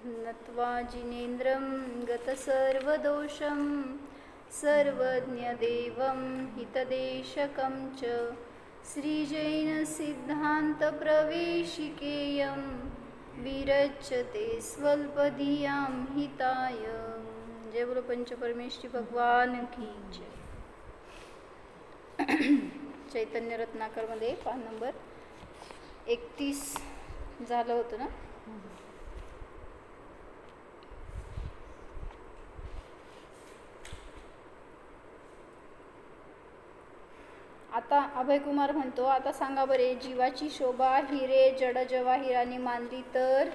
नत्वा जिनेन्द्रं गतसर्वदोषं सर्वज्ञदेवं हितदेशकं च श्रीजैनसिद्धान्तप्रवेशिकेयं विरच्यते स्वल्पधियां हिताय। जय बोलो पंचपरमेश्वरी भगवान की जय। चैतन्य रत्नाकरमध्ये पान नंबर 31 झालं होतं ना. आता अभयकुमार म्हणतो, आता सांगा बरे, जीवाची शोभा हिरे जड जवाहिराने मानली तर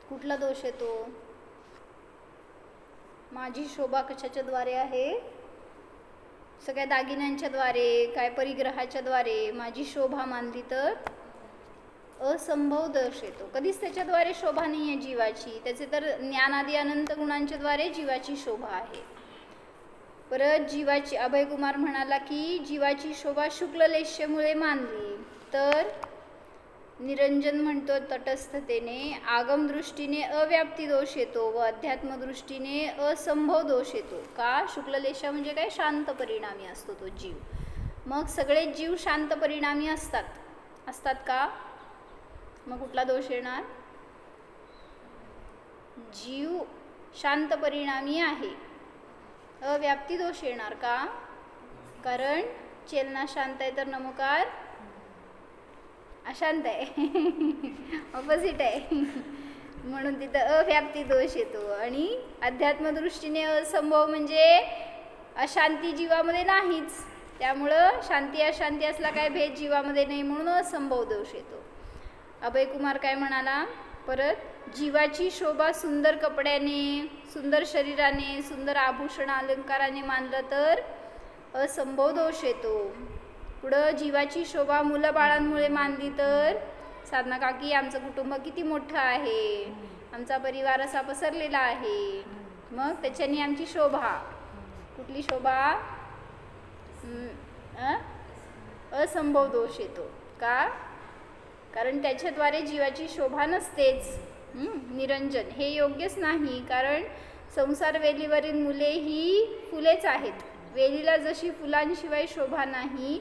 कुठला दोष येतो? माझी शोभा कशाच्या द्वारे आहे? सगळ्या दागिन्यांच्या द्वारे, काय परिग्रहाच्या द्वारे माझी शोभा मानली तर असंभव दोष येतो. कधीच त्याच्याद्वारे शोभा नाही आहे जीवाची. त्याचे तर ज्ञानादी अनंत गुणांच्या द्वारे जीवाची शोभा आहे. परत जीवाची अभयकुमार म्हणाला की जीवाची शोभा शुक्ललेश्यमुळे मानली तर निरंजन म्हणतो तटस्थतेने आगमदृष्टीने अव्याप्ती दोष येतो व अध्यात्मदृष्टीने असंभव दोष येतो. का? शुक्ललेशा म्हणजे काय? शांत परिणामी असतो तो जीव. मग सगळे जीव शांत परिणामी असतात का? मग कुठला दोष येणार? जीव शांत परिणामी आहे, अव्याप्ती दोष येणार का? कारण चेलना शांत आहे तर नमोकार अशांत आहे, ऑपोजिट आहे. म्हणून तिथं अव्याप्ती दोष येतो. आणि अध्यात्मदृष्टीने असंभव म्हणजे अशांती जीवामध्ये नाहीच. त्यामुळं शांती अशांती असला काय भेद जीवामध्ये नाही, म्हणून असंभव दोष येतो. अभयकुमार काय म्हणाला परत? जीवाची शोभा सुंदर कपड्याने, सुंदर शरीराने, सुंदर आभूषण अलंकाराने मानलं तर असंभव दोष येतो. पुढं जीवाची शोभा मुलंबाळांमुळे मानली तर साधना काकी आमचं कुटुंब किती मोठं आहे, आमचा परिवार असा पसरलेला आहे, मग त्याच्याने आमची शोभा, कुठली शोभा? असंभव दोष येतो. का? कारण त्याच्याद्वारे जीवाची शोभा नसतेच. निरंजन हे योग्यच नाही. कारण संसार वेलीवरील मुले ही फुलेच आहेत. वेलीला जशी फुलांशिवाय शोभा नाही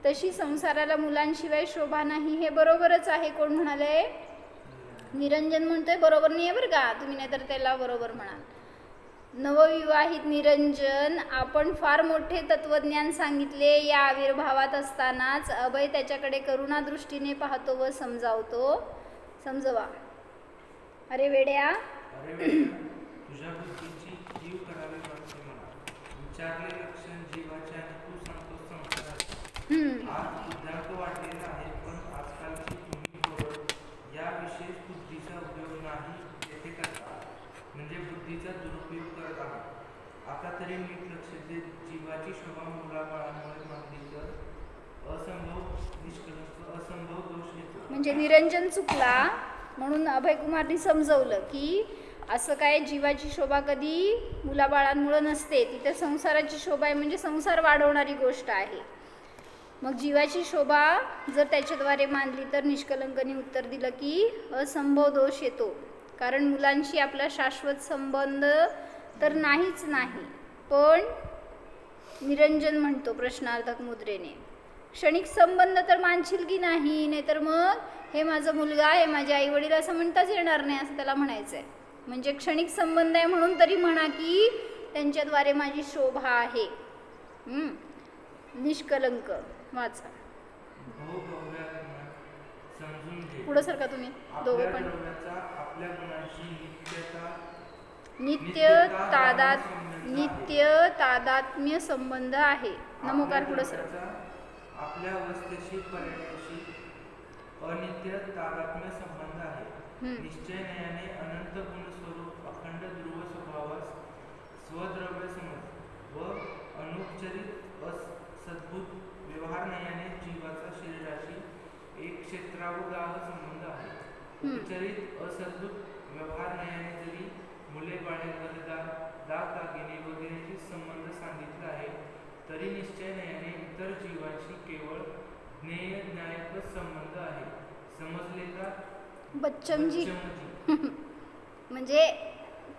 तशी संसाराला मुलांशिवाय शोभा नाही. हे बरोबरच आहे. कोण म्हणाले? निरंजन म्हणतोय. बरोबर नाही आहे बरं का, तुम्ही नाहीतर त्याला बरोबर म्हणाल. नवविवाहित निरंजन, आपण फार मोठे तत्वज्ञान सांगितले. या आविर्भावात असतानाच अभय त्याच्याकडे करुणा दृष्टीने पाहतो व समजावतो. समजवा. अरे वेड्या, तुझ्या बुद्धीची जीव करावी वाटते मला. विचारले लक्षण जीवाचे आणि तू सांगतो संसाराचे. आज सिद्धांत वाढलेला आहे, पण आजकालची तुम्ही पोरं या विशेष बुद्धीचा उपयोग नाही येथे करता, म्हणजे बुद्धीचा दुरुपयोग करत आहात. आता तरी नीट लक्ष दे. जीवाची शोभा मुलाबाळांमुळे मानली तर असंभव निष्कलंक असंभव दोष येतो. म्हणजे निरंजन चुकला म्हणून अभयकुमारनी समजवलं की असं काय, जीवाची शोभा कधी मुलाबाळांमुळे नसते. तिथे संसाराची शोभा आहे, म्हणजे संसार वाढवणारी गोष्ट आहे. मग जीवाची शोभा जर त्याच्याद्वारे मानली तर निष्कलंकनी उत्तर दिलं की असंभव दोष येतो. कारण मुलांशी आपला शाश्वत संबंध तर नाहीच नाही. पण निरंजन म्हणतो प्रश्नार्थक मुद्रेने, क्षणिक संबंध तर मानशील की नाही? नाहीतर मग हे माझा मुलगा आहे, माझे आई वडील असं म्हणताच येणार नाही, असं त्याला म्हणायचं आहे. म्हणजे क्षणिक संबंध आहे म्हणून तरी म्हणा की त्यांच्याद्वारे माझी शोभा आहे. निष्कलंक. वाचा पुढं सारखा तुम्ही दोघं पण. नित्य तादात्म्य संबंध आहे. नमोकार. पुढं सारखा. आपल्या अवस्थेशी पर्यायाशी अनित्य तादात्म्य संबंध आहे. निश्चयनयाने अनंत गुणस्वरूप अखंड ध्रुव स्वभावास स्वद्रव्य समज व अनुपचरित सद्भूत व्यवहार नयाने जीवाचा शरीराशी एक क्षेत्रावगाह संबंध आहे. उपचरित असद्भूत व्यवहार नयाने जरी मुले बाळे घरदार दागदागिने वगैरेचे संबंध सांगितला आहे, तरी निश्चयनयाने इतर जीवाची केवळ ज्ञेय न्यायक संबंध आहे. समजले का बच्चमजी? म्हणजे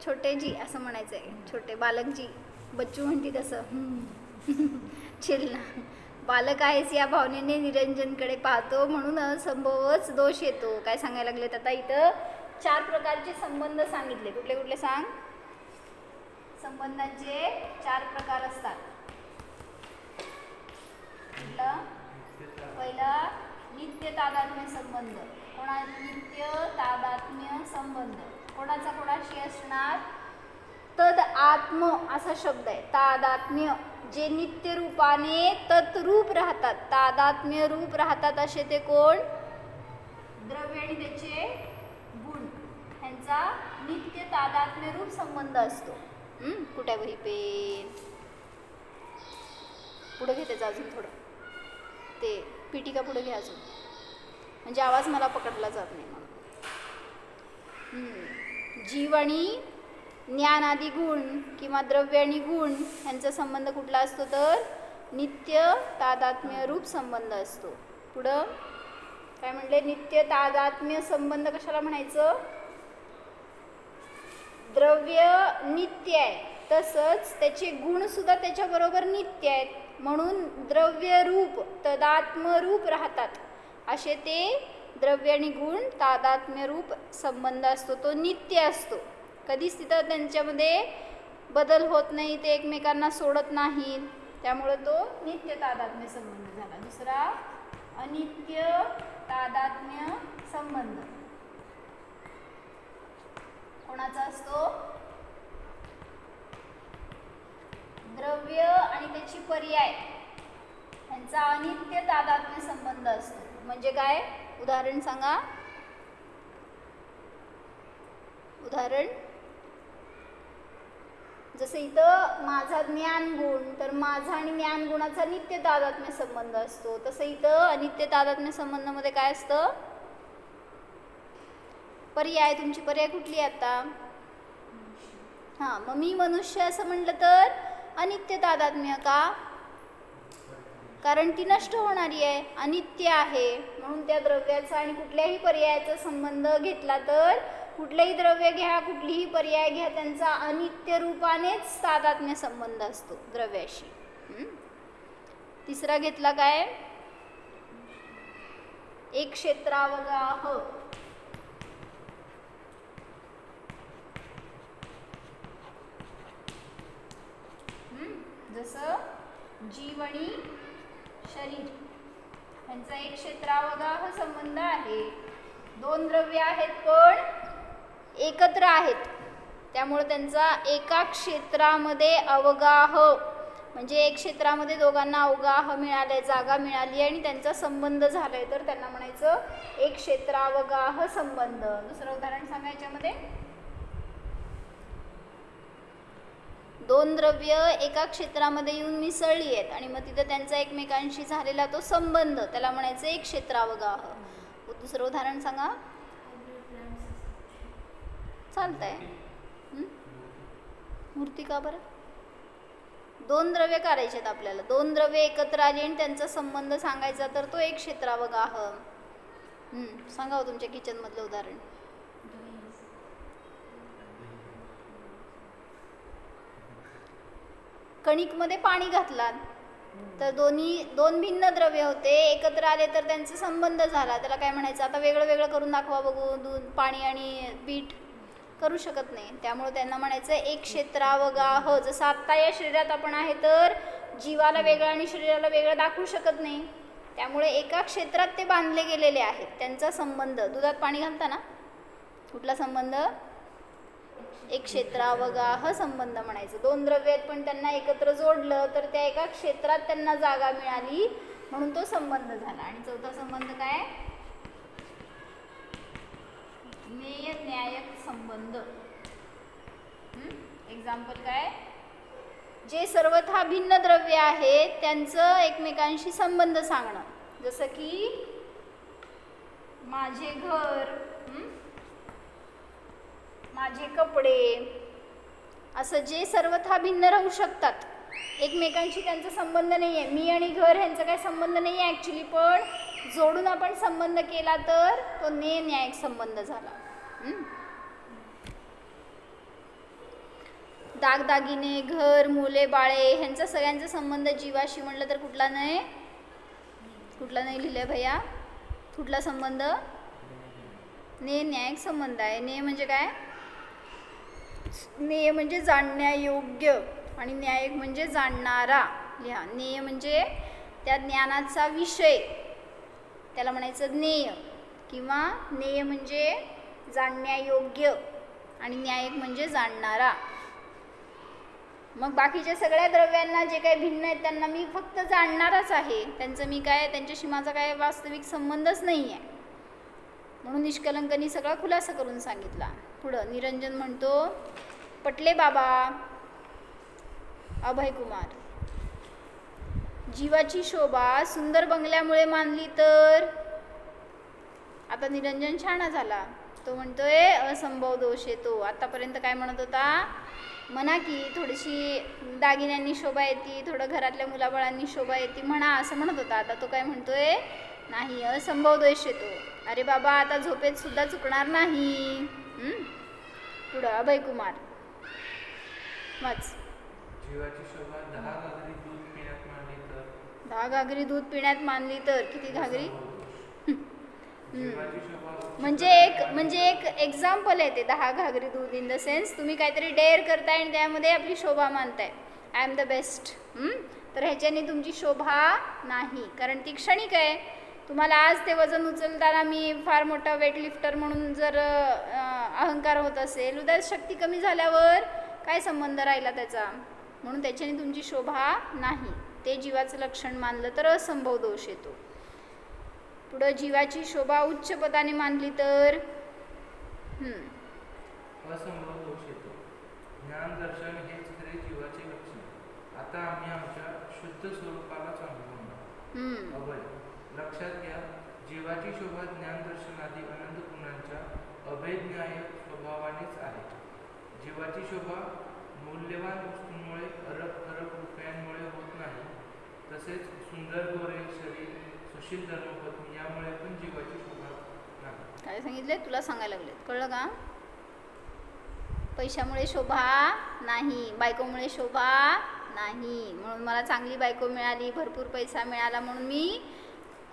छोटेजी असं म्हणायचंय, छोटे बालकजी. बच्चू म्हणते तसं. चिल ना. बालक आहेस या भावनेने निरंजनकडे पाहतो म्हणून असंभवच दोष येतो. काय सांगायला लागलेत आता इथं? 4 प्रकारचे संबंध सांगितले. कुठले कुठले सांग? संबंधांचे 4 प्रकार असतात. पहिला नित्य तादात्म्य संबंध. नित्य तादात्म्य संबंध कोणाचा कोणाशी असणार? तद आत्म असा शब्द आहे. तादात्म्य जे नित्य रूपाने तत्रूप राहतात, तादात्म्य रूप राहतात असे ते कोण? द्रव्य आणि त्याचे गुण ह्यांचा नित्य तादात्म्य रूप संबंध असतो. कुठे वही पेन पुढे घे त्याचं अजून थोडं, ते पिटिका पुढे घे अजून, म्हणजे आवाज मला पकडला जात नाही म्हणून. जीव आणि ज्ञान आदी गुण किंवा द्रव्य आणि गुण यांचा संबंध कुठला असतो? तर नित्य तादात्म्य रूप संबंध असतो. पुढं काय म्हणले? नित्य तादात्म्य संबंध कशाला म्हणायचं? द्रव्य नित्य आहे तसंच त्याचे गुण सुद्धा त्याच्याबरोबर नित्य आहेत, म्हणून द्रव्य रूप तदात्म्य रूप राहतात असे ते द्रव्य आणि गुण तादात्म्य रूप संबंध असतो. तो नित्य असतो, कधीच तिथं त्यांच्यामध्ये बदल होत नाही, ते एकमेकांना सोडत नाहीत, त्यामुळे तो नित्य तादात्म्य संबंध झाला. दुसरा अनित्य तादात्म्य संबंध कोणाचा असतो? द्रव्य आणि त्याची पर्याय यांचा अनित्य तादात्म्य संबंध असतो. म्हणजे काय? उदाहरण सांगा. उदाहरण जसं इथं माझा ज्ञान गुण, तर माझा आणि ज्ञान गुणाचा नित्य तादात्म्य संबंध असतो. तसं इथं अनित्य तादात्म्य संबंधामध्ये काय असतं? पर्याय. तुमची पर्याय कुठली आहे आता? हां, मग मी मनुष्य असं म्हटलं तर अनित्य तादात्म्य का? कारण ती नष्ट होणारी आहे, अनित्य आहे, म्हणून त्या द्रव्याचा आणि कुठल्याही पर्यायाचा संबंध घेतला तर कुठलेही द्रव्य घ्या, कुठलीही पर्याय घ्या, त्यांचा अनित्य रूपानेच तादात्म्य संबंध असतो द्रव्याशी. तिसरा घेतला काय? एक क्षेत्रावगाह. जसं जीव आणि शरीर यांचा एक क्षेत्रावगाह संबंध आहे. 2 द्रव्य आहेत पण एकत्र आहेत, त्यामुळे त्यांचा एका क्षेत्रामध्ये अवगाह, म्हणजे एक क्षेत्रामध्ये दोघांना अवगाह मिळाले, जागा मिळाली आणि त्यांचा संबंध झालाय, तर त्यांना म्हणायचं एक क्षेत्रावगाह संबंध. दुसरं उदाहरण सांगा याच्यामध्ये. 2 द्रव्य एका क्षेत्रामध्ये येऊन मिसळली आहेत आणि मग तिथं त्यांचा एकमेकांशी झालेला तो संबंध, त्याला म्हणायचं एक क्षेत्रावगाह. दुसरं उदाहरण सांगा. चालतंय. मूर्ती का बरं? 2 द्रव्य करायचे आहेत आपल्याला. 2 द्रव्य एकत्र आली आणि त्यांचा संबंध सांगायचा, तर तो एक क्षेत्रावगाह. सांगा तुमच्या किचन मधलं उदाहरण. कणिकमध्ये पाणी घातला तर 2 भिन्न द्रव्य होते, एकत्र आले तर त्यांचा संबंध झाला, त्याला काय म्हणायचं? आता वेगळं वेगळं करून दाखवा बघू. दूध, पाणी आणि पीठ करू शकत नाही, त्यामुळे त्यांना म्हणायचं एक क्षेत्रावगाह. जसं आत्ता या शरीरात आपण आहे तर जीवाला वेगळं आणि शरीराला वेगळं दाखवू शकत नाही, त्यामुळे एका क्षेत्रात ते बांधले गेलेले आहेत. त्यांचा संबंध दुधात पाणी घालताना कुठला संबंध? एक क्षेत्रावगाह संबंध म्हणायचं. 2 द्रव्य आहेत पण त्यांना एकत्र जोडलं तर त्या एका क्षेत्रात त्यांना जागा मिळाली, म्हणून तो संबंध झाला. आणि चौथा संबंध काय? ज्ञेय न्यायक संबंध. एक्झाम्पल काय? जे सर्वथा भिन्न द्रव्य आहेत त्यांचं एकमेकांशी संबंध सांगणं. जसं की माझे घर, माझे कपडे, असं जे सर्वथा भिन्न राहू शकतात एकमेकांशी त्यांचा संबंध नाही आहे. मी आणि घर ह्यांचा काही संबंध नाही आहे ॲक्च्युली, पण जोडून आपण संबंध केला तर तो न्यायिक संबंध झाला. दागदागिने, घर, मुले, बाळे ह्यांचा सगळ्यांचा संबंध जीवाशी म्हटलं तर कुठला नाही लिहिलंय भैया? कुठला संबंध? न्यायिक संबंध आहे. म्हणजे काय? नेय म्हणजे जाणण्यायोग्य आणि न्यायिक म्हणजे जाणणारा. लिहा. नेय म्हणजे त्या ज्ञानाचा विषय, त्याला म्हणायचं ज्ञेय, किंवा नेय म्हणजे जाणण्यायोग्य आणि न्यायिक म्हणजे जाणणारा. मग बाकीच्या सगळ्या द्रव्यांना जे काही भिन्न आहेत त्यांना मी फक्त जाणणारच आहे, त्यांच्याशी माझा काय वास्तविक संबंधच नाही आहे. म्हणून निष्कलंकनी सगळा खुलासा करून सांगितला. पुढं निरंजन म्हणतो, पटले बाबा. अभय कुमार, जीवाची शोभा सुंदर बंगल्यामुळे मानली तर? आता निरंजन शहाणा झाला, तो म्हणतोय असंभव दोष येतो. आतापर्यंत काय म्हणत होता? म्हणा की थोडीशी दागिन्यांनी शोभा येते, थोडं घरातल्या मुलाबाळांनी शोभा येते म्हणा, असं म्हणत होता. आता तो काय म्हणतोय? नाही, असंभव दोष येतो. अरे बाबा, आता झोपेत सुद्धा चुकणार नाही. पुढं अभय कुमार वाच. जीवाची शोभा 10 घागरी दूध पिण्यात मानली तर? 10 घागरी दूध पिण्यात मानली तर किती घागरी? म्हणजे एक एक्झाम्पल आहे ते 10 घागरी दूध. इन द सेन्स तुम्ही काहीतरी डेअर करताय आणि त्यामध्ये आपली शोभा मानताय, आय एम द बेस्ट. तर ह्याच्याने तुमची शोभा नाही, कारण ती क्षणिक आहे. तुम्हाला आज ते वजन उचलताना मी फार मोठा वेटलिफ्टर म्हणून जर अहंकार होत असेल, उद्या शक्ती कमी झाल्यावर काय संबंध राहिला त्याचा? म्हणून त्याच्याने तुमची शोभा नाही. ते जीवाचं लक्षण मानलं तर असंभव दोष येतो. पुढं जीवाची शोभा उच्च पदाने मानली तर? असंभव दोष येतो. ज्ञान दर्शन हेच खरे जीवाचे लक्षण. आता आम्ही आमच्या शुद्ध स्वरूपालाच अनुभवणार. अभय, लक्षात घ्या, जीवाची शोभा ज्ञान दर्शनादी अनंत गुणांच्या अभेज्ञाय स्वभावानेच आहे. जीवाची शोभा मूल्यवान वस्तूंमुळे अरब रुपयांमुळे होत नाही. तसेच सुंदर गोरे शरीर, सुशील धर्मपत्नी यामुळे पण जीवाची शोभा नाही. काय सांगितले? तुला सांगायला लागले, कळलं का? पैशामुळे शोभा नाही, बायकोमुळे शोभा नाही. म्हणून मला चांगली बायको मिळाली, भरपूर पैसा मिळाला म्हणून मी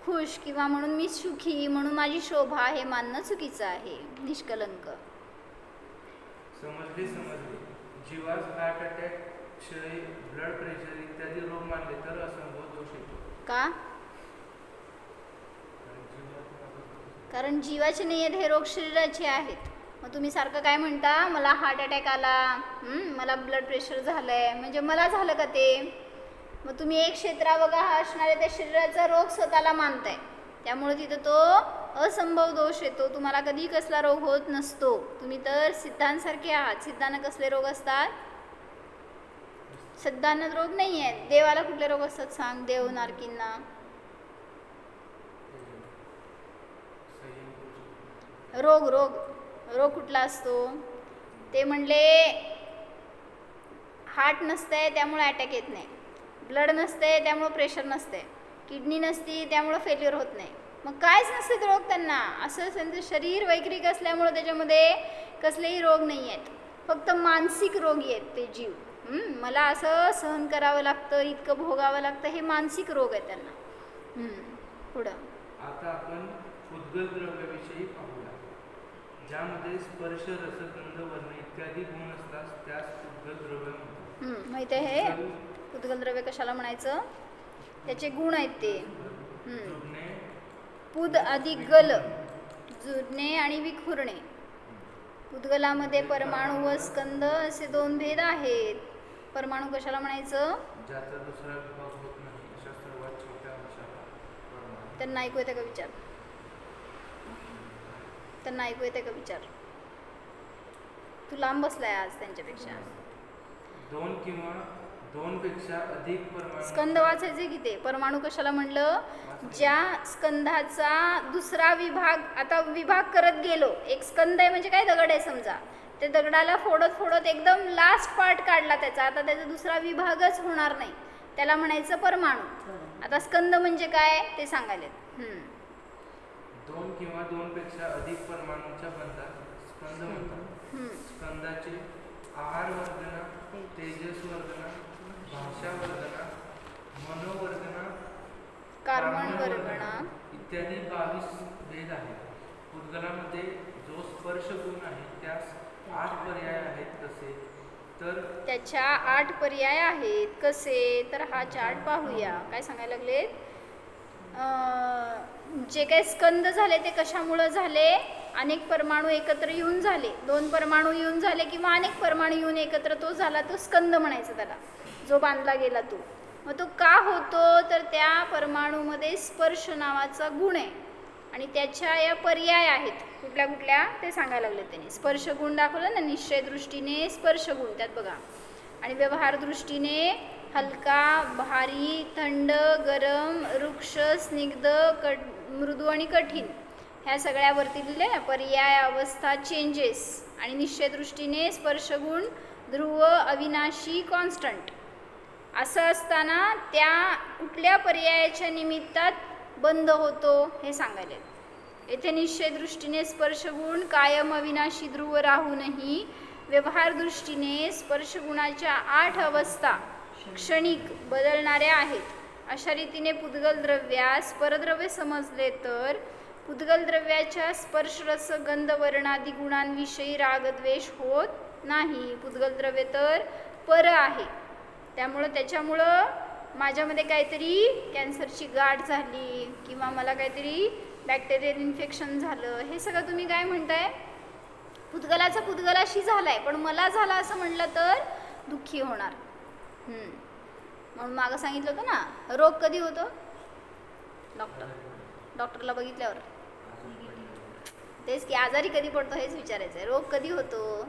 खुश, किंवा म्हणून मी सुखी, म्हणून माझी शोभा, हे मानणं चुकीचं आहे. निष्कलंक. समजले. जीवास हार्ट अटॅक, क्षय, ब्लड प्रेशर इत्यादी रोग मानले तर असंभव दोष येतो. का? कारण जीवाचे नाही आहेत हे रोग, शरीराचे आहेत. मग तुम्ही सारखं काय म्हणता, मला हार्ट अटॅक आला, मला ब्लड प्रेशर झालंय, म्हणजे मला झालं का ते? मग तुम्ही एक क्षेत्रावगा हा असणारे त्या शरीराचा रोग स्वतःला मानताय, त्यामुळे तिथं तो असंभव दोष येतो. तुम्हाला कधी कसला रोग होत नसतो. तुम्ही तर सिद्धांसारखे आहात. सिद्धांना कसले रोग असतात? सिद्धांना रोग नाही आहेत. देवाला कुठले रोग असतात सांग? देव नारकींना रोग कुठला असतो? ते म्हणले हार्ट नसतंय त्यामुळे अटॅक येत नाही, ब्लड नसते त्यामुळं प्रेशर नसते, किडनी नसती त्यामुळं फेल्युअर होत नाही. मग कायच नसते ते रोग त्यांना. असं त्यांचं शरीर वैक्रिक असल्यामुळं त्याच्यामध्ये कसलेही रोग नाही आहेत, फक्त मानसिक रोग आहेत ते जीव. मला असं सहन करावं लागतं, इतकं भोगावं लागतं, हे मानसिक रोग आहे त्यांना. पुढं आता आपण उद्गल द्रव्याविषयी पाहूया. ज्यामध्ये स्पर्श, रस, गंध, वर्ण इत्यादी गुण असतात त्यास उद्गल द्रव्य म्हणतात. माहिती आहे हे उद्गल द्रव्य कशाला म्हणायचं? त्याचे गुण आहेत ते. पुद अधिक गल, जुडणे आणि विखुरणे. उद्गलामध्ये परमाणू व स्कंद असे 2 भेद आहेत. परमाणू कशाला म्हणायचं? ज्याचा दुसरा विभाग होत नाही अशा सर्वात छोट्या अंशाला परमाणू. त्यांना ऐकू येते का विचार? त्यांना ऐकू येते का विचार? तू लांब बसलाय आज त्यांच्यापेक्षा. 2 किंवा 2 पेक्षा अधिक परमाणू. स्कंद वाचायचे की ते. परमाणू कशाला म्हणलं? ज्या स्कंधाचा दुसरा विभाग, आता विभाग करत गेलो, एक स्कंद आहे म्हणजे काय, दगड आहे समजा, ते दगडाला फोडत फोडत एकदम लास्ट पार्ट काढला त्याचा. आता त्याचा दुसरा विभागच होणार नाही, त्याला म्हणायचं परमाणू. आता स्कंद म्हणजे काय ते सांगायलेत. दोन किंवा दोनपेक्षा अधिक परमाणूंच्या बंधात स्कंद म्हणतात. स्कंदाचे आहार वर्गना, तेजस वर्गना, भाषा वर्गना, मनोवर्गना, कार्बन वर्गना इत्यादी 22 भेद आहेत. पुद्गलामध्ये जो स्पर्श गुण आहे त्यास 8 पर्याय आहेत. कसे तर त्याच्या 8 पर्याय आहेत. कसे तर हा चार्ट पाहूया. काय सांगायला लागलेत, जे काही स्कंद झाले ते कशामुळे झाले, अनेक परमाणू एकत्र येऊन झाले. 2 परमाणू येऊन झाले किंवा अनेक परमाणू येऊन एकत्र तो झाला, तो स्कंद म्हणायचा त्याला, जो बांधला गेला तो. मग तो का होतो तर त्या परमाणूमध्ये स्पर्श नावाचा गुण आहे आणि त्याच्या या पर्याय आहेत. कुठल्या कुठल्या ते सांगायला लागले त्यांनी. स्पर्श गुण दाखवलं ना, निश्चय दृष्टीने स्पर्श गुण त्यात बघा, आणि व्यवहार दृष्टीने हलका, भारी, थंड, गरम, वृक्ष, स्निग्ध, मृदू आणि कठीण, ह्या सगळ्यावरती लिहिले ना पर्याय, अवस्था, चेंजेस. आणि निश्चय दृष्टीने स्पर्शगुण ध्रुव, अविनाशी, कॉन्स्टंट. असं असताना त्या कुठल्या पर्यायाच्या निमित्तात बंद होतो हे सांगायले. येथे निश्चय दृष्टीने स्पर्शगुण कायम, अविनाशी, ध्रुव राहूनही व्यवहार दृष्टीने स्पर्शगुणाच्या 8 अवस्था क्षणिक बदलणाऱ्या आहेत. अशा रीतीने पुद्गल द्रव्यास परद्रव्य समजले तर पुद्गल द्रव्याच्या स्पर्शरस गंध वर्णादी गुणांविषयी रागद्वेष होत नाही. पुद्गल द्रव्य तर पर आहे, त्याच्यामुळं माझ्यामध्ये काहीतरी कॅन्सरची गाठ झाली किंवा मला काहीतरी बॅक्टेरियल इन्फेक्शन झालं, हे सगळं तुम्ही काय म्हणताय, पुद्गलाचा पुद्गलाशी झालाय, पण मला झाला असं म्हटलं तर दुःखी होणार. म्हणून मागं सांगितलं होतं ना, रोग कधी होतो, डॉक्टरला बघितल्यावर. तेच की आजारी कधी पडतो हेच विचारायचं आहे. रोग कधी होतो,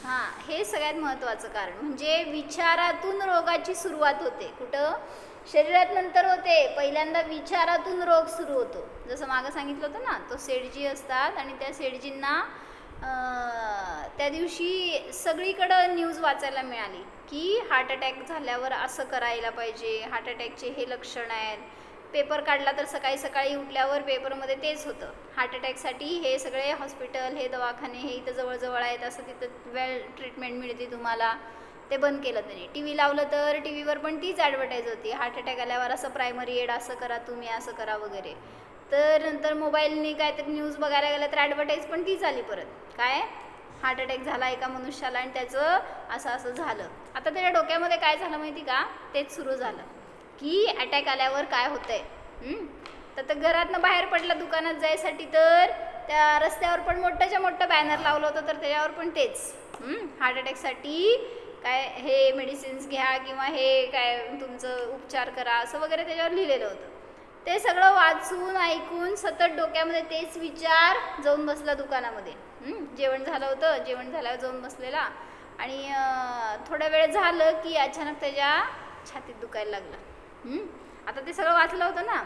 हां, हे सगळ्यात महत्त्वाचं कारण. म्हणजे विचारातून रोगाची सुरुवात होते. कुठं, शरीरात नंतर होते, पहिल्यांदा विचारातून रोग सुरू होतो. जसं मागं सांगितलं होतं ना, तो सेठजी असतात आणि त्या सेठजींना त्या दिवशी सगळीकडं न्यूज वाचायला मिळाली की हार्ट अटॅक झाल्यावर असं करायला पाहिजे, हार्ट अटॅकचे हे लक्षण आहेत. पेपर काढला तर सकाळी सकाळी उठल्यावर पेपरमध्ये तेच होतं, हार्ट अटॅकसाठी हे सगळे हॉस्पिटल, हे दवाखाने हे इथं जवळजवळ आहेत, असं तिथं वेल ट्रीटमेंट मिळते तुम्हाला. ते बंद केलं त्यांनी. टी व्ही लावलं तर टी व्हीवर पण तीच ॲडव्हर्टाईज होती, हार्ट अटॅक आल्यावर असं प्रायमरी एड असं करा तुम्ही, असं करा वगैरे. तर नंतर मोबाईलनी काहीतरी न्यूज बघायला गेलं तर ॲडव्हर्टाईज पण तीच आली परत, काय हार्ट अटॅक झाला एका मनुष्याला आणि त्याचं असं असं झालं. आता त्याच्या डोक्यामध्ये काय झालं माहिती का, तेच सुरू झालं की अटॅक आल्यावर काय होतंय. तर घरातनं बाहेर पडला दुकानात जायसाठी तर त्या रस्त्यावर पण मोठ्याच्या मोठं बॅनर लावलं होतं, तर त्याच्यावर पण तेच हार्ट अटॅकसाठी काय हे मेडिसिन्स घ्या किंवा हे काय तुमचं उपचार करा असं वगैरे त्याच्यावर लिहिलेलं होतं. ते सगळं वाचून ऐकून सतत डोक्यामध्ये तेच विचार जाऊन बसला दुकानामध्ये. जेवण झालं होतं, जेवण झाल्यावर जाऊन बसलेला आणि थोडा वेळ झालं की अचानक त्याच्या छातीत दुखायला लागलं. आता ते सगळं वाचलं होतं ना,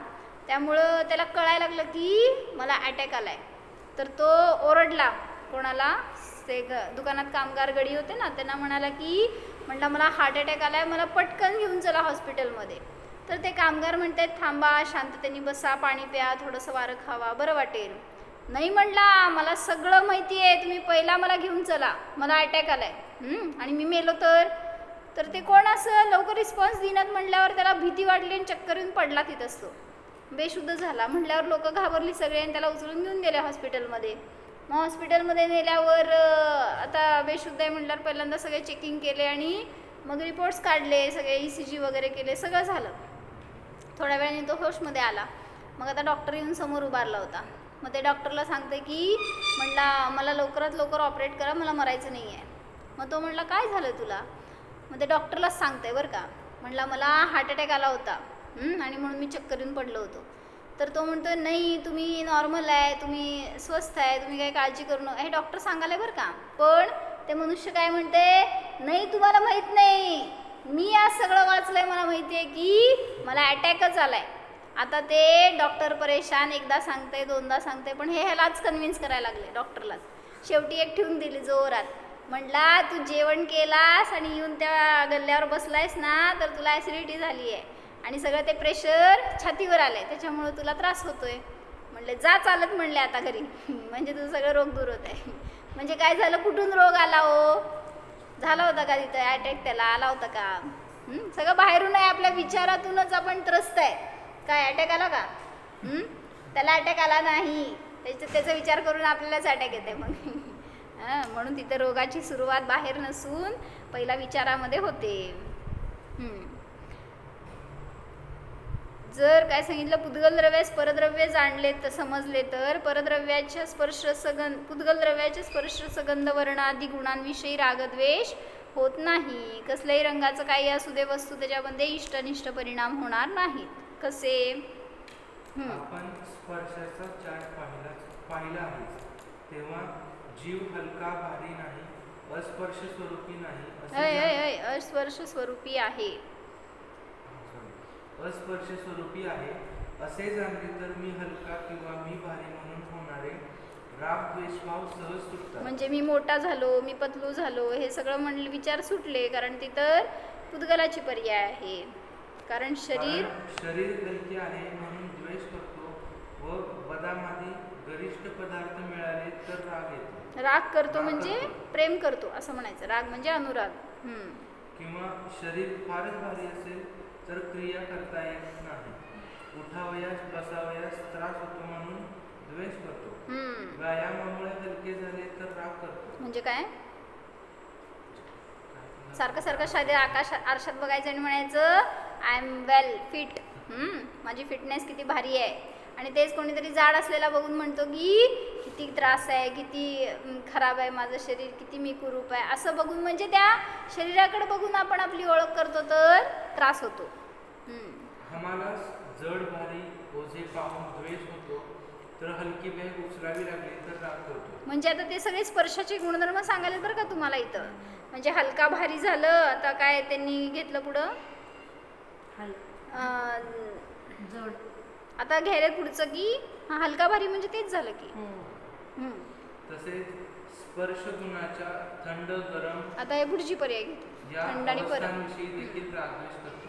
त्यामुळं त्याला कळायला लागलं की मला अटॅक आलाय. तर तो ओरडला कोणाला, ते दुकानात कामगार गडी होते ना, त्यांना म्हणला मला हार्ट अटॅक आलाय, मला पटकन घेऊन चला हॉस्पिटलमध्ये. तर ते कामगार म्हणतात थांबा, शांततेने बसा, पाणी प्या, थोडंसं वारं खावा, बरं वाटेल. नाही म्हणला, मला सगळं माहिती आहे, तुम्ही पहिला मला घेऊन चला, मला अटॅक आलाय आणि मी मेलो तर ते कोण असं लवकर रिस्पॉन्स देण्यात म्हटल्यावर त्याला भीती वाटली आणि चक्कर येऊन पडला तिथंच, तो बेशुद्ध झाला. म्हटल्यावर लोक घाबरली सगळे आणि त्याला उचलून घेऊन गेले हॉस्पिटलमध्ये. मग हॉस्पिटलमध्ये नेल्यावर आता बेशुद्ध आहे म्हटल्यावर पहिल्यांदा सगळे चेकिंग केले आणि मग रिपोर्ट्स काढले, सगळे ECG वगैरे केले, सगळं झालं. थोड्या वेळाने तो होशमध्ये आला. मग आता डॉक्टर येऊन समोर उभारला होता. मग ते डॉक्टरला सांगते की म्हणला मला लवकरात लवकर ऑपरेट करा, मला मरायचं नाही आहे. मग तो म्हणला काय झालं तुला. मग ते डॉक्टरलाच सांगते बरं का, म्हणला मला हार्ट अटॅक आला होता आणि म्हणून मी चक्कर येऊन पडलो होतो. तर तो म्हणतो नाही तुम्ही नॉर्मल आहे, तुम्ही स्वस्थ आहे, तुम्ही काही काळजी करू नका, हे डॉक्टर सांगायला बरं का. पण ते मनुष्य काय म्हणते, नाही तुम्हाला माहीत नाही, मी आज सगळं वाचलंय, मला माहिती आहे की मला अटॅकच आलाय. आता ते डॉक्टर परेशान, एकदा सांगते दोनदा सांगते, पण हे ह्यालाच कन्व्हिन्स करायला लागले डॉक्टरलाच. शेवटी एक ठेवून दिली जोरात, म्हटला तू जेवण केलास आणि येऊन त्या गल्ल्यावर बसलायस ना, तर तुला ॲसिडिटी झाली आहे आणि सगळं ते प्रेशर छातीवर आलंय, त्याच्यामुळं तुला त्रास होतोय. म्हणले जा चालत म्हणले आता घरी, म्हणजे तुझं सगळं रोग दूर होत आहे. म्हणजे काय झालं, कुठून रोग आला हो, झाला होता का तिथं अटॅक, त्याला आला होता का? सगळं बाहेरून आहे, आपल्या विचारातूनच आपण त्रस्त आहे. काय अटॅक आला का? त्याला अटॅक आला नाही, त्याचा विचार करून आपल्यालाच अटॅक येते मग. म्हणून तिथं रोगाची सुरुवात बाहेर नसून पहिला विचारामध्ये होते. जर काय सांगितलं, पुद्गल द्रव्यास परद्रव्य जाणले तर समजले तर परद्रव्याच्या पुद्गल द्रव्याच्या स्पर्श सगंध वर्ण आदी गुणांविषयी रागद्वेष होत नाही. कसल्याही रंगाचं काही असू दे वस्तू, त्याच्यामध्ये इष्टनिष्ट परिणाम होणार नाहीत. कसे? आपण स्पर्शाचा चार्ट पाहिला आहे, तेव्हा जीव हलका भारी नाही, अस्पर्श स्वरूपी नाही, अस्पर्श स्वरूपी आहे, अस्पर्श स्वरूपी आहे असे जाणले तर मी हलका किंवा मी भारी म्हणून होणारे राग द्वेषभाव सहज सुटतात. म्हणजे मी मोठा झालो, मी पतलू झालो, हे सगळं विचार सुटले, कारण तिथं पुद्गलाची पर्याय आहे. कारण शरीर हलके आहे म्हणून द्वेष करतो व बदामादी गरिष्ठ पदार्थ मिळाले तर राग येतो. राग करतो म्हणजे प्रेम करतो असं म्हणायचं. राग म्हणजे अनुराग. किंवा शरीर फारच भारी असेल तर क्रिया करता येत नाही, उठावयास बसावयास त्रास होतो म्हणून द्वेष करतो. व्यायामामुळे हलके झाले तर राग करतो. म्हणजे काय? सारखं सारखं शारीर आरशात बघायचं आणि म्हणायचं आय एम वेल फिट, माझी फिटनेस किती भारी आहे. आणि तेच कोणीतरी जाड असलेला बघून म्हणतो की किती त्रास आहे, किती खराब आहे माझं शरीर, किती मी कुरूप आहे, असं बघून म्हणजे त्या शरीराकडे बघून आपण आपली ओळख करतो तर त्रास होतो. आम्हाला जड भारी ओझे पाहून द्वेष होतो, तर हलकी बॅग उचलावी लागली तर राग करतो. म्हणजे आता ते सगळे स्पर्शाचे गुणधर्म सांगायला बरं का तुम्हाला इथं. म्हणजे हलका भारी झालं, आता काय त्यांनी घेतलं पुढं जड, आता घ्यायला पुढचं की हलका भारी म्हणजे तेच झालं की. तसेच स्पर्श गुणाच्या थंड गरम, आता हे पुढची पर्याय घेतली, थंड आणि गरम देखील रागद्वेष करतो.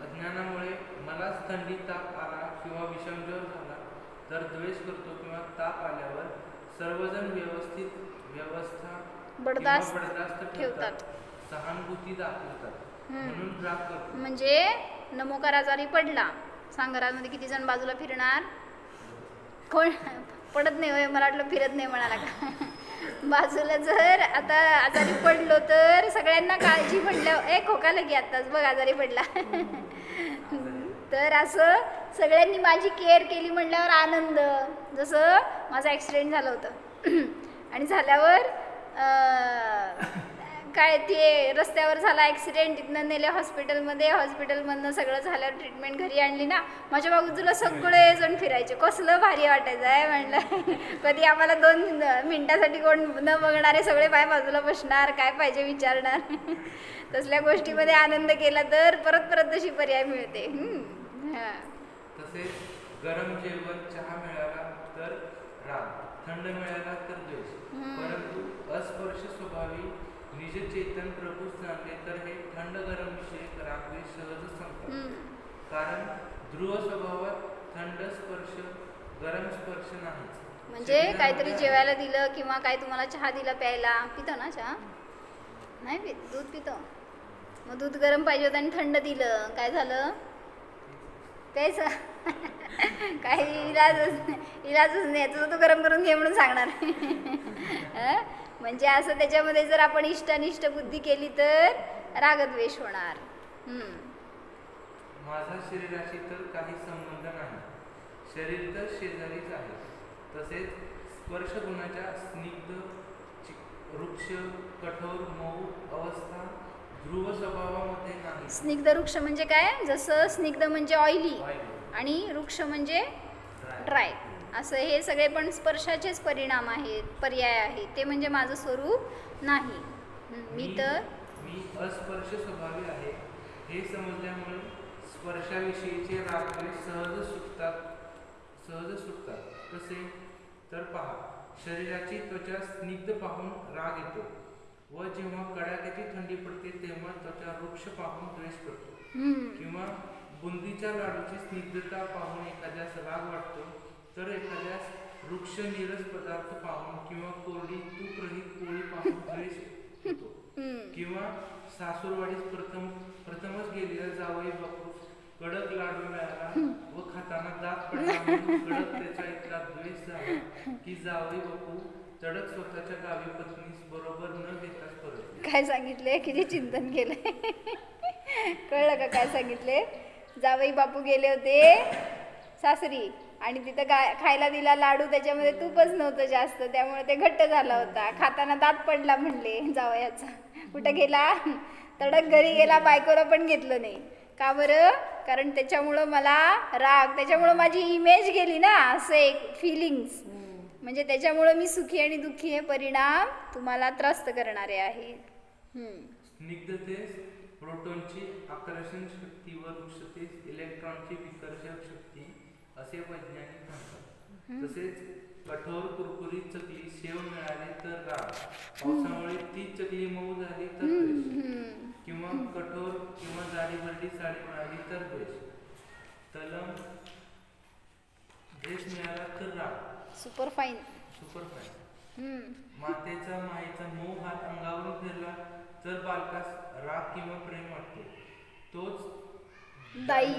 अज्ञानामुळे मलाच थंडी ताप आला किंवा विषमज्वर झाला तर द्वेष करतो, किंवा ताप आल्यावर सर्वजण व्यवस्था बडदास्त ठेवतात, सहानुभूती दाखवतात म्हणून राग करतो. म्हणजे नमोकार आजारी पडला, सांगरामध्ये किती जण बाजूला फिरणार? कोण पडत नाही होय, मला वाटलं फिरत नाही म्हणाला का. बाजूला जर आता आजारी पडलो तर सगळ्यांना काळजी म्हणलं, खोकाला की आत्ताच बघ आजारी पडला. तर असं सगळ्यांनी माझी केअर केली म्हणल्यावर आनंद. जसं माझा ॲक्सिडेंट झालं होतं आणि झाल्यावर काय ते रस्त्यावर झाला ॲक्सिडेंट, तिथनं नेले हॉस्पिटलमध्ये, हॉस्पिटलमधनं सगळं झाल्यावर ट्रीटमेंट घरी आणली ना, माझ्या बाजूला सगळेजण फिरायचे, कसलं भारी वाटायचं आहे म्हणलं. कधी आम्हाला 2 मिनिटासाठी कोण न बघणारे सगळे पाय बाजूला बसणार, काय पाहिजे विचारणार. तसल्या गोष्टीमध्ये आनंद केला तर परत परत तशी पर्याय मिळते. तसेच गरम जेवण चहा मिळाला तर राग, थंड मिळाला तर द्वेष, परंतु अस्पर्श स्वभावी निज चेतन प्रभूच जाणले तर हे थंड गरम विषय रागद्वेष सहज संपतात. कारण ध्रुव स्वभावात थंड स्पर्श गरम स्पर्श नाही. म्हणजे काहीतरी जेवायला दिलं किंवा काय तुम्हाला चहा दिला प्यायला, पितो ना चहा? नाही पित, दूध पितो. मग दूध गरम पाहिजे होतं आणि थंड दिलं, काय झालं? प्यायचं. काही इलाजच नाही, याचं तू गरम करून घे म्हणून सांगणार. म्हणजे असं त्याच्यामध्ये जर आपण इष्टानिष्ट बुद्धी केली तर रागद्वेष होणार. माझा शरीराशी तर काही संबंध नाही, शरीर तर शेजारीच आहे. तसेच स्पर्श गुणाच्या स्निग्ध, वृक्ष, कठोर, मऊ अवस्था ध्रुव स्वभावामध्ये नाही. स्निग्ध वृक्ष म्हणजे काय? जसं स्निग्ध म्हणजे ऑइली आणि वृक्ष म्हणजे ड्राय, असं हे सगळे पण स्पर्शाचेच परिणाम आहेत, पर्याय आहेत. ते म्हणजे माझं स्वरूप नाही. मी तर मी अस्पर्श स्वभावी आहे हे समजल्यामुळे स्पर्शाविषयीचे रागद्वेष सहज सुटतात. कसे तर पहा, शरीराची त्वचा स्निग्ध पाहून राग येतो व जेव्हा कडाक्याची थंडी पडते तेव्हा त्वचा वृक्ष पाहून द्वेष करतो. किंवा बुंदीच्या लाडूची स्निग्धता पाहून एखाद्यास राग वाटतो तर एखाद्यास वृक्ष नीरस पदार्थ पाहून किंवा कोरडी तूप रहित पोळी पाहून द्वेष होतो. किंवा सासूरवाडीस प्रथमच गेलेला जावई बापू कडक लाडू मिळाला व खाताना दात पडला म्हणून कडक त्याचा इतका द्वेष झाला की जावई बापू तडक स्वतःच्या गावी पत्नीस बरोबर न घेताच परत. काय सांगितले, किती चिंतन केलंय. कळलं का काय सांगितले? जावई बापू गेले होते सासरी आणि तिथं खायला दिला लाडू, त्याच्यामध्ये तूपच नव्हतं जास्त, त्यामुळे ते घट्ट झाला होता. खाताना दात पडला म्हणले जावयाचा. कुठं गेला? तडक घरी गेला, बायकोला पण घेतलं नाही. का बरं? कारण त्याच्यामुळं मला राग, त्याच्यामुळं माझी इमेज गेली ना, असं एक फिलिंग्स. म्हणजे त्याच्यामुळं मी सुखी आणि दुःखी हे परिणाम तुम्हाला त्रस्त करणारे आहेत. स्निग्धतेस प्रोटॉनची आकर्षण शक्ती व वृक्षतेस इलेक्ट्रॉनची विकर्षक शक्ती असे वैज्ञानिक म्हणतात. तसेच कठोर कुरकुरीत चकली शेव मिळाली तर राग, पावसामुळे ती चकली मऊ झाली तर द्वेष, किंवा कठोर किंवा जाडी भरडी साडी मिळाली तर द्वेष, तलम ड्रेस मिळाला तर राग, सुपर फाईन मातेचा मायेचा मऊ हात अंगावरून फिरला तर बालकास राग किंवा प्रेम वाटते. तोच दाई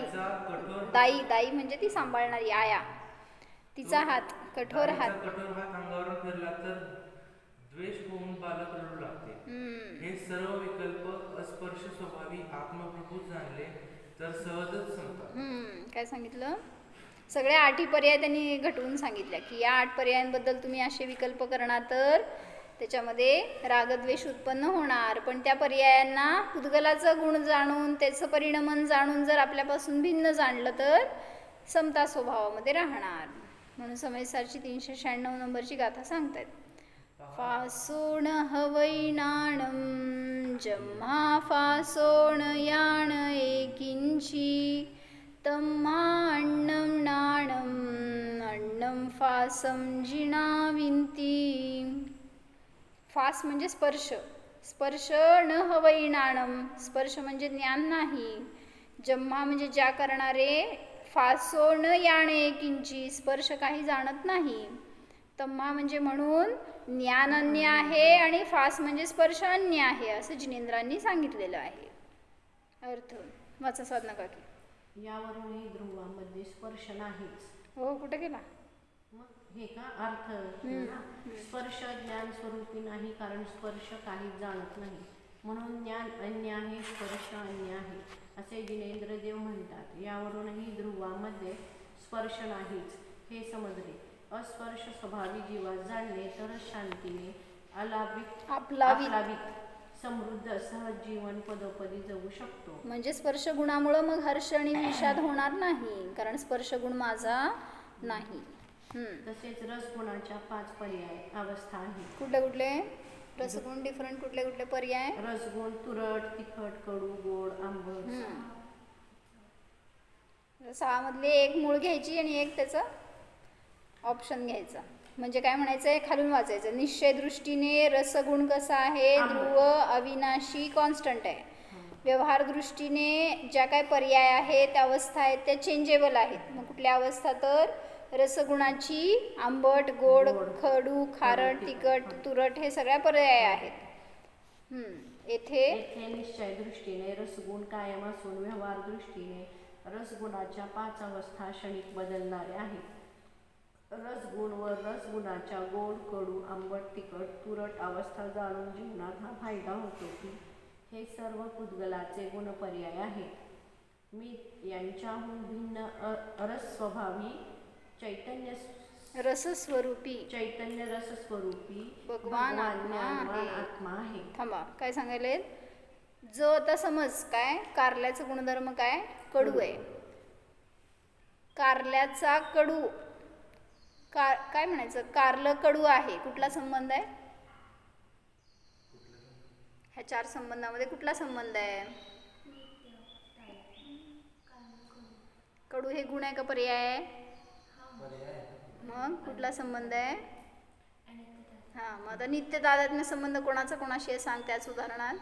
म्हणजे ती सांभाळणारी आया, तिचा हात कठोर हात अंगावरून फिरला तर द्वेष होऊन बालक रडू लागते. हे सर्व विकल्प अस्पर्श स्वभावी आत्मप्रभूत जाणले तर सहजच संपतात. काय सांगितलं? सगळ्या 8 पर्याय त्यांनी घटवून सांगितल्या की या 8 पर्यायांबद्दल तुम्ही असे विकल्प करणार तर त्याच्यामध्ये रागद्वेष उत्पन्न होणार. पण त्या पर्यायांना पुद्गलाचं गुण जाणून, त्याचं परिणमन जाणून जर आपल्यापासून भिन्न जाणलं तर समता स्वभावामध्ये राहणार. म्हणून समयसारची 396 नंबरची गाथा सांगतायत. फासोण हवैनाणं जम्हा फासोण याण एकिंची तम्हा अण्णं नाणं अण्णं फासं जिणाविंती. फास म्हणजे स्पर्श, स्पर्श न हवैनाणं, स्पर्श म्हणजे ज्ञान नाही. जम्हा म्हणजे ज्या करणारे, फासो न याणे किंची, स्पर्श काही जाणत नाही. तम्हा म्हणजे म्हणून ज्ञान अन्य आहे आणि फास म्हणजे स्पर्श अन्य आहे असं जिनेंद्रांनी सांगितलेलं आहे. अर्थ वाचा साधना काकी. यावरूनही ध्रुवामध्ये स्पर्श नाहीच. हो, कुठे गेला? मग हे का अर्थ? स्पर्श ज्ञान स्वरूपी नाही, कारण स्पर्श काही जाणत नाही, म्हणून ज्ञान अन्य आहे, स्पर्श अन्य आहे असे जिनेंद्रदेव म्हणतात. यावरूनही ध्रुवामध्ये स्पर्श नाहीच हे समजले. अस्पर्श स्वभावी जीवास जाणले तरच शांतीने आप्लाविक समृद्ध सहज जीवन पदोपदी जगू शकतो. म्हणजे स्पर्श गुणामुळे मग हर्ष आणि विषाद होणार नाही, कारण स्पर्श गुण माझा नाही. तसेच रसगुणाच्या 5 पर्याय अवस्था आहेत. कुठले कुठले रसगुण? डिफरंट कुठले कुठले पर्याय? रसगुण तुरट, तिखट, कडू, गोड, आंबट. 6 मधले एक मूळ घ्यायची आणि एक त्याचा ऑप्शन घ्यायचा. म्हणजे काय म्हणायचं आहे, खालून वाचायचं. निश्चय दृष्टीने रसगुण कसा आहे? ध्रुव, अविनाशी, कॉन्स्टंट आहे. व्यवहार दृष्टीने ज्या काय पर्याय आहेत, अवस्था आहेत, त्या चेंजेबल आहेत. मग कुठल्या अवस्था? तर रसगुणाची आंबट, गोड, खडू, खारट, तिखट, तुरट हे सगळ्या पर्याय आहेत. येथे निश्चय दृष्टीने रसगुण कायम असून व्यवहार दृष्टीने रसगुणाच्या 5 अवस्था क्षणिक बदलणाऱ्या आहेत. रसगुण व रसगुणाच्या गोड, कडू, आंबट, तिखट, तुरट अवस्था जाणून जीवनात हा फायदा होतो की हे सर्व पुद्गलाचे गुणपर्याय आहेत. मी यांच्याहून भिन्न रसस्वभावी चैतन्य रसस्वरूपी भगवान आत्मा आहे. थांबा, काय सांगायले? जो आता समज काय कारल्याचा गुणधर्म काय? कडू आहे. कारल्याचा कडू काय म्हणायचं? कारलं कडू आहे. कुठला संबंध आहे? 4 संबंधामध्ये कुठला संबंध आहे? कडू हे गुण आहे का पर्याय आहे? मग कुठला संबंध आहे? हा, मग आता नित्य तादात्म्य संबंध कोणाचा कोणाशी आहे सांग त्याच उदाहरणात.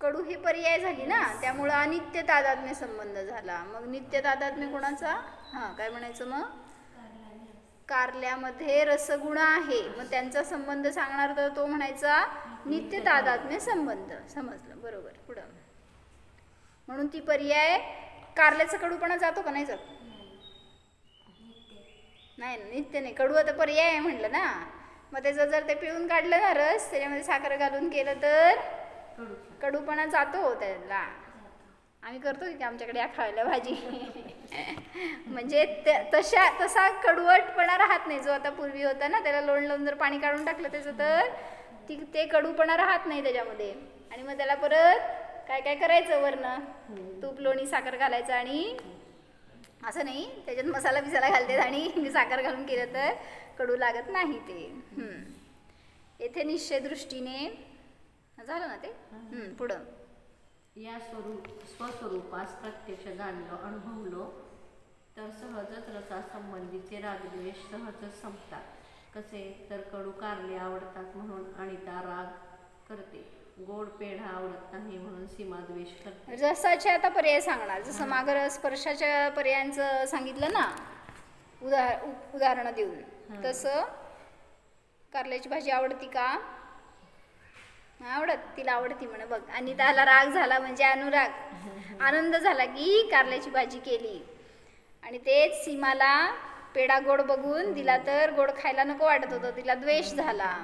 कडू ही पर्याय झाली ना, त्यामुळं अनित्य तादात्म्य संबंध झाला. मग नित्य तादात्म्य कोणाचा? हा, काय म्हणायचं मग? कारल्यामध्ये रसगुण आहे, मग त्यांचा संबंध सांगणार तर तो म्हणायचा नित्य तादात्म्य संबंध. समजलं? बरोबर. पुढं म्हणून ती पर्याय. कारल्याचा कडूपणा जातो का नाही जात? नाही, नित्य नाही. कडू आता पर्याय आहे म्हटलं ना, मग त्याचं जर ते पिळून काढलं ना रस, त्याच्यामध्ये साखर घालून केलं तर कडूपणा जातो त्याला. आम्ही करतो की आमच्याकडे या खायला भाजी म्हणजे तसा कडवटपणा राहत नाही जो आता पूर्वी होता ना, त्याला लोण लावून जर पाणी काढून टाकलं त्याचं तर ते कडूपणा राहत नाही त्याच्यामध्ये. आणि मग त्याला परत काय काय करायचं, वरनं तूप लोणी साखर घालायचं, आणि असं नाही त्याच्यात मसाला बिसाला घालतात आणि साखर घालून केलं तर कडू लागत नाही ते. येथे निश्चय दृष्टीने झालं ना ते. पुढं या स्वस्वरूपास प्रत्यक्ष जाणलं अनुभवलो तर सहजच रसासंबंधीचे रागद्वेष सहजच संपतात. कसे तर कडू कारले आवडतात म्हणून अनिता राग करते, गोड पेढा आवडत नाही म्हणून सीमा द्वेष करते. रसाचे आता पर्याय सांगणार, जसं मागं स्पर्शाच्या पर्यायांचं सांगितलं ना उदाहरणं देऊन, तसं कारल्याची भाजी आवडती का? आवडत, तिला आवडती म्हणे बघ. आणि त्याला राग झाला म्हणजे अनुराग, आनंद झाला की कारल्याची भाजी केली. आणि तेच सीमाला पेढा गोड बघून दिला तर गोड खायला नको वाटत होतं, तिला द्वेष झाला.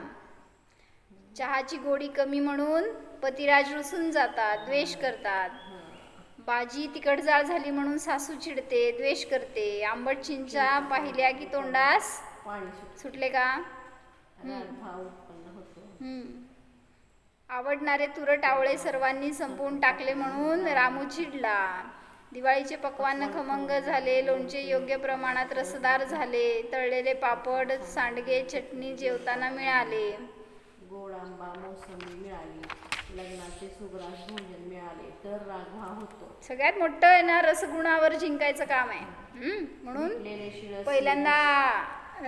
चहाची गोडी कमी म्हणून पतिराज रुसून जातात, द्वेष करतात. भाजी तिखटजाळ झाली म्हणून सासू चिडते, द्वेष करते. आंबट चिंचा पाहिल्या की तोंडास सुटले का? आवडणारे तुरट आवळे सर्वांनी संपवून टाकले म्हणून रामू चिडला. दिवाळीचे पक्वान्न खमंग झाले, लोणचे योग्य प्रमाणात रसदार झाले, तळलेले पापड सांडगे चटणी जेवताना मिळाले, गोड आंबा मोसंबी मिळाली, लग्नाचे सुग्रास भोजन मिळाले तर रागभाव होतो. सगळ्यात मोठं आहे ना रसगुणावर जिंकायचं काम आहे. म्हणून पहिल्यांदा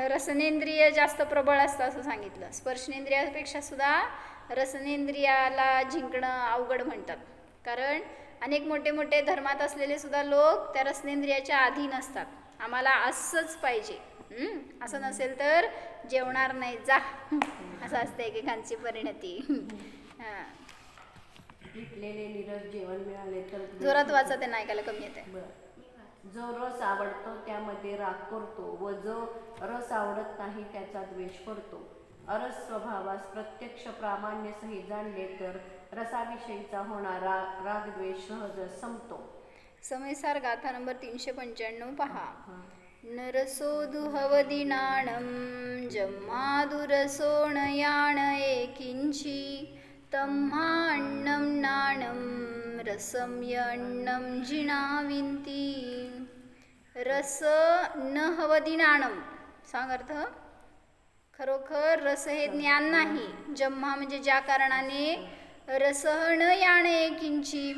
रसनेंद्रिय जास्त प्रबळ असतं असं सांगितलं. स्पर्शनेंद्रियापेक्षा सुद्धा रसनेंद्रियाला जिंकणं अवघड म्हणतात, कारण अनेक मोठे मोठे धर्मात असलेले सुद्धा लोक त्या रसनेंद्रियाच्या अधीन असतात. आम्हाला असंच पाहिजे, असं नसेल तर जेवणार नाही जा, असं असतं एकेकांची परिणती. नीरस जेवण मिळाले तर जोरात वाचा, त्यांना ऐकायला कमी येते. जो रस आवडतो त्यामध्ये राग करतो व जो रस आवडत नाही त्याचा द्वेष करतो. अरस स्वभावास प्रत्यक्ष प्रामाण्य सहित जाणले तर रसाविषयीचा होणारा रागद्वेष सहज संपतो. समयसार गाथा नंबर 395 पहा. नरसो दुहवदिनाणं जम्मादुरसो नयाण एकिंची तम्हा अन्नं नाणं रसं य अन्नं जिनाविंती. रस न हवदिनाणं सांग अर्थ. खरोखर रस हे ज्ञान नाही. जम्हा म्हणजे ज्या कारणाने, रसह न याणे किंची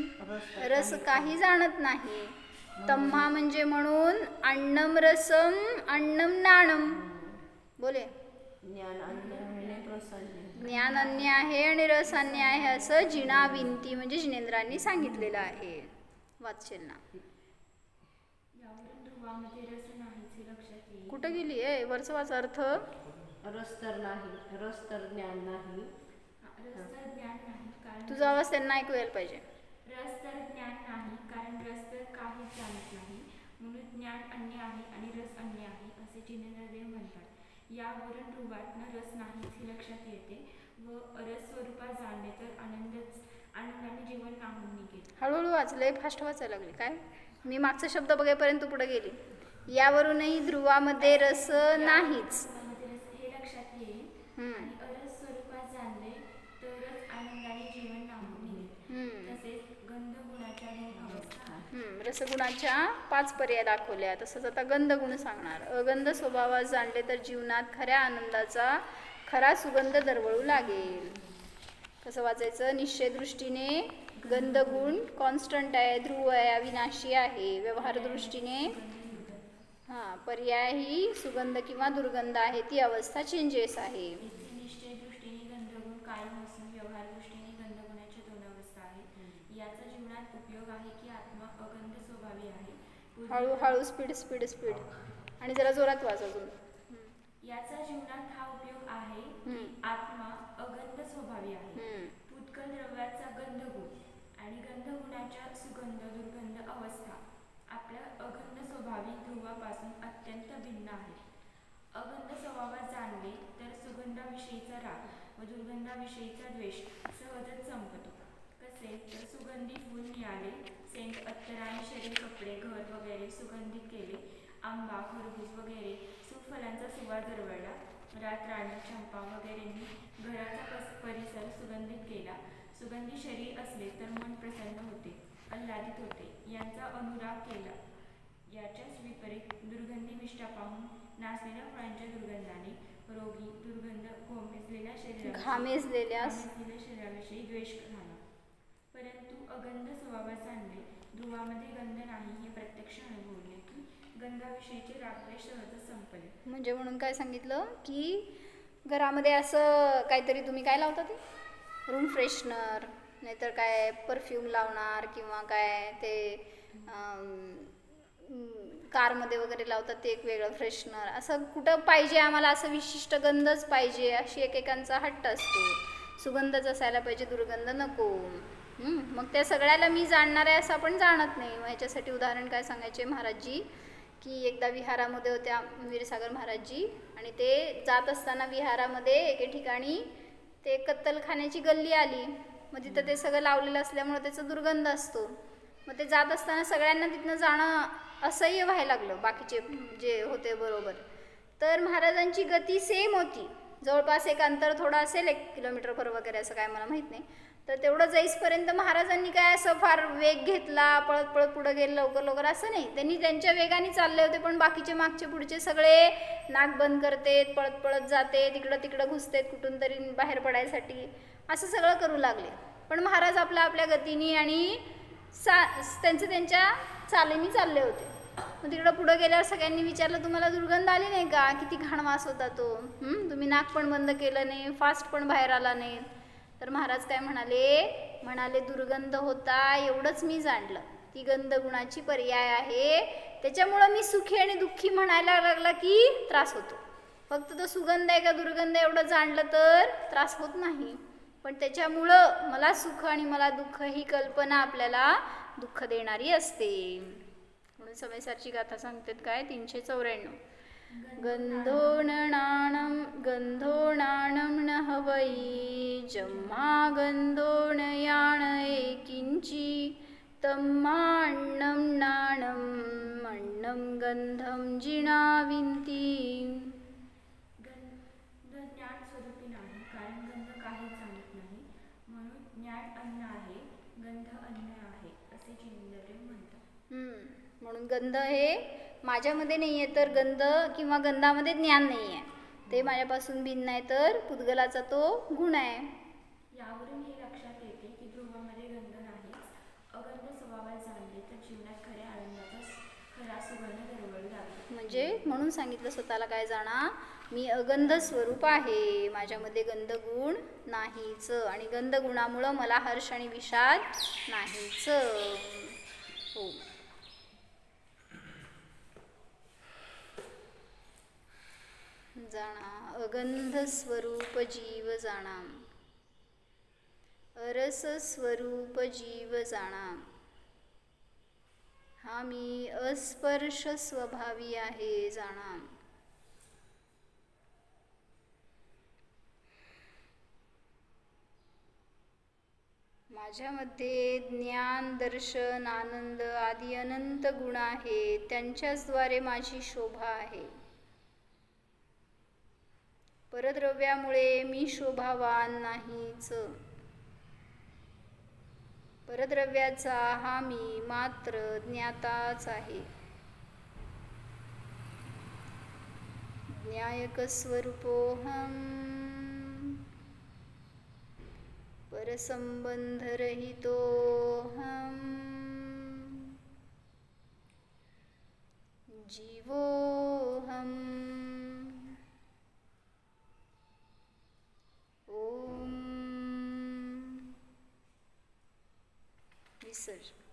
रस काही जाणत नाही. तम्हा म्हणजे म्हणून, अन्नम रसम अन्नम नाणम. बोले ज्ञान अन्य आहे आणि रस अन्य आहे असं जिनाविंती म्हणजे जिनेंद्रांनी सांगितलेलं आहे. वाचशील ना? कुठं गेली आहे? वरचं वाचा अर्थ. रस तर नाही, रस तर ज्ञान नाही. तुझा आवाज त्यांना ऐकू यायला पाहिजे. रस तर ज्ञान नाही, कारण रस तर काहीच जाणत नाही, म्हणून ज्ञान अन्य आहे आणि रस अन्य आहे असे जिनेंद्रदेव म्हणतात. यावरून ध्रुवातनं रस नाही हे लक्षात येते व रस स्वरूपात जाणले तर आनंदाने जीवन नाहून निघेल. हळूहळू वाचलंय, फास्ट वाचायला लागले काय? मी मागचा शब्द बघेपर्यंत तू पुढे गेली. यावरूनही ध्रुवामध्ये रस नाहीच हे लक्षात येईल आणि अरस स्वरूपात जाणले तरच आनंदाने जीवन नाहून निघेल. तसेच गंध गुणाच्या 2 अवस्था. रसगुणाच्या 5 पर्याय दाखवल्या. तसंच आता गंधगुण सांगणार. अगंध स्वभावात जाणले तर जीवनात खऱ्या आनंदाचा खरा सुगंध दरवळू लागेल. कसं वाचायचं? निश्चय दृष्टीने गंधगुण कॉन्स्टंट आहे, ध्रुव आहे, अविनाशी आहे. व्यवहार दृष्टीने पर्याय ही सुगंध किंवा दुर्गंध आहे, ती अवस्था चेंजेस आहे. निश्चय दृष्टीने गंधगुण कायम असून व्यवहार दृष्टीने गंधगुणाच्या 2 अवस्था आहेत. याचा जीवनात उपयोग आहे की आत्मा अगंध स्वभावी आहे. हळूहळू स्पीड आणि जरा जोरात वाच अजून. याचा जीवनात हा उपयोग आहे की आत्मा अगंध स्वभावी आहे. पुद्गल द्रव्याचा गंधगुण आणि गंधगुणाच्या सुगंध दुर्गंध अवस्था आपल्या अगंध स्वभावी ध्रुवापासून अत्यंत भिन्न आहेत. अगंध स्वभावात जाणले तर सुगंधाविषयीचा राग व दुर्गंधाविषयीचा द्वेष सहजच संपतो. कसे तर सुगंधी फूल मिळाले, सेंट अत्तराने शरीर, कपडे, घर वगैरे सुगंधित केले, आंबा, खरबूज वगैरे सुफलांचा सुवास दरवळला, रातराणी, चंपा वगैरेंनी घराचा परिसर सुगंधित केला. सुगंधी शरीर असले तर मन प्रसन्न होते, आल्हादित होते, यांचा अनुराग केला. याच्याच विपरीत दुर्गंधी मिष्टा पाहून नाचलेल्या फळांच्या दुर्गंधाने रोगी दुर्गंध घामेजलेल्या शरीराविषयी द्वेष झाला. परंतु अगंध स्वभावात जाणले, ध्रुवामध्ये गंध नाही हे प्रत्यक्ष अनुभवले की गंधाविषयीचे रागद्वेष सहजच संपले. म्हणजे म्हणून काय सांगितलं की घरामध्ये असं काहीतरी तुम्ही काय लावता, ते रूम फ्रेशनर नाहीतर काय परफ्यूम लावणार किंवा काय ते कारमध्ये वगैरे लावतात ते एक वेगळं फ्रेशनर, असं कुठं पाहिजे आम्हाला असं विशिष्ट गंधच पाहिजे अशी एकेकांचा हट्ट असतो. सुगंधच असायला पाहिजे, दुर्गंध नको. मग त्या सगळ्याला मी जाणणार आहे असं आपण जाणत नाही. मग ह्याच्यासाठी उदाहरण काय सांगायचे महाराजजी की एकदा विहारामध्ये होत्या वीरसागर महाराजजी आणि ते जात असताना विहारामध्ये एके ठिकाणी ते कत्तलखान्याची गल्ली आली. मग तिथं ते सगळं लावलेलं असल्यामुळे त्याचा दुर्गंध असतो. मग ते जात असताना सगळ्यांना तिथनं जाणं असह्य व्हायला लागलं, बाकीचे जे होते बरोबर. तर महाराजांची गती सेम होती, जवळपास एक अंतर थोडं असेल 1 किलोमीटर वगैरे, असं काय मला माहीत नाही. तर तेवढं जाईसपर्यंत महाराजांनी काय असं फार वेग घेतला, पळत पळत पुढं गेलं लवकर असं नाही. त्यांनी त्यांच्या वेगाने चालले होते, पण बाकीचे मागचे पुढचे सगळे नाक बंद करतेत, पळत पळत जाते, तिकडं घुसतेत कुठून तरी बाहेर पडायसाठी, असं सगळं करू लागले. पण महाराज आपल्या गतीने आणि त्यांच्या चालीने चालले होते. मग तिकडं पुढं गेल्यावर सगळ्यांनी विचारलं, तुम्हाला दुर्गंध आली नाही का? किती घाण वास होता तो, तुम्ही नाक पण बंद केलं नाही, फास्ट पण बाहेर आला नाही. तर महाराज काय म्हणाले दुर्गंध होता एवढंच मी जाणलं, ती गंधगुणाची पर्याय आहे, त्याच्यामुळं मी सुखी आणि दुःखी म्हणायला लागला की त्रास होतो. फक्त तो सुगंध आहे का दुर्गंध एवढं जाणलं तर त्रास होत नाही. पण त्याच्यामुळं मला सुख आणि मला दुःख ही कल्पना आपल्याला दुःख देणारी असते. म्हणून समयसारची गाथा सांगतात काय 394. गंधो नाणम न हवई जम्मा गंधो न याणये किंची तम्माण्णम नाणम अण्णम गंधम जिणाविंती. ज्ञान स्वरूपी नाही, कारण गंध काहीच जाणत नाही, म्हणून ज्ञान अन्न आहे, गंध अन्न आहे असे जिनेंद्रिय म्हणतात. म्हणून गंध हे माझ्यामध्ये नाही आहे, तर गंध किंवा गंधामध्ये ज्ञान नाही आहे, ते माझ्यापासून भिन्न आहे, तर पुद्गलाचा तो गुण आहे. यावरून हे लक्षात येते की ध्रुवामध्ये गंध नाहीच. अगंध स्वभावात जाणले तर जीवनात खऱ्या आनंदाचा खरा सुगंध दरवळू लागतो. म्हणजे म्हणून सांगितलं स्वतःला काय जाणा, मी अगंध स्वरूप आहे, माझ्यामध्ये गंधगुण नाहीच आणि गंधगुणामुळं मला हर्ष आणि विषाद नाहीच. हो. जाणा अगंध स्वरूप जीव जाणा, अरस स्वरूप जीव जाणा, हा मी अस्पर्श स्वभावी आहे जाणा. माझ्यामध्ये ज्ञान, दर्शन, आनंद आदी अनंत गुण आहेत, त्यांच्याचद्वारे माझी शोभा आहे. परद्रव्यामुळे मी शोभावान नाहीच. परद्रव्याचा हा मी मात्र ज्ञाताच आहे. ज्ञायक स्वरूपोऽहम्. संबंध रहितो हम जीवो हम ओम विसर्जन।